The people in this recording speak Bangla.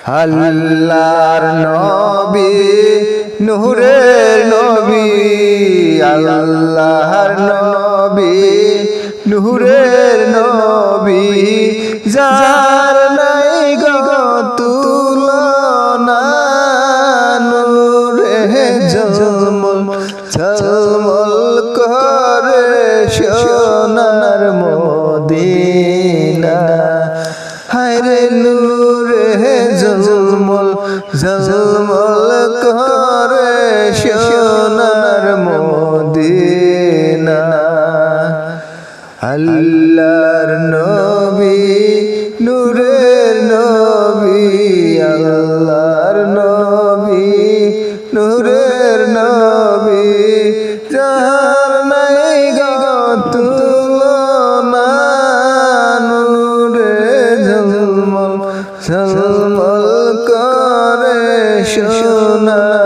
আল্লাহর নবী নূরের নবী, আল্লাহর নবী নূরের নবী, যার নাই গো তুলনা, নূরে ঝলমল ঝলমল করে সোনার মদিনা। হায়রে নূরে ঝলমল ঝলমল করে সোনার মদিনা। আল্লাহর নবী নূরের নবী, আল্লাহর নবী নূরের নবী, যার নাই গো তুলনা, নূরে ঝলমল ঝলমল করে সোনা।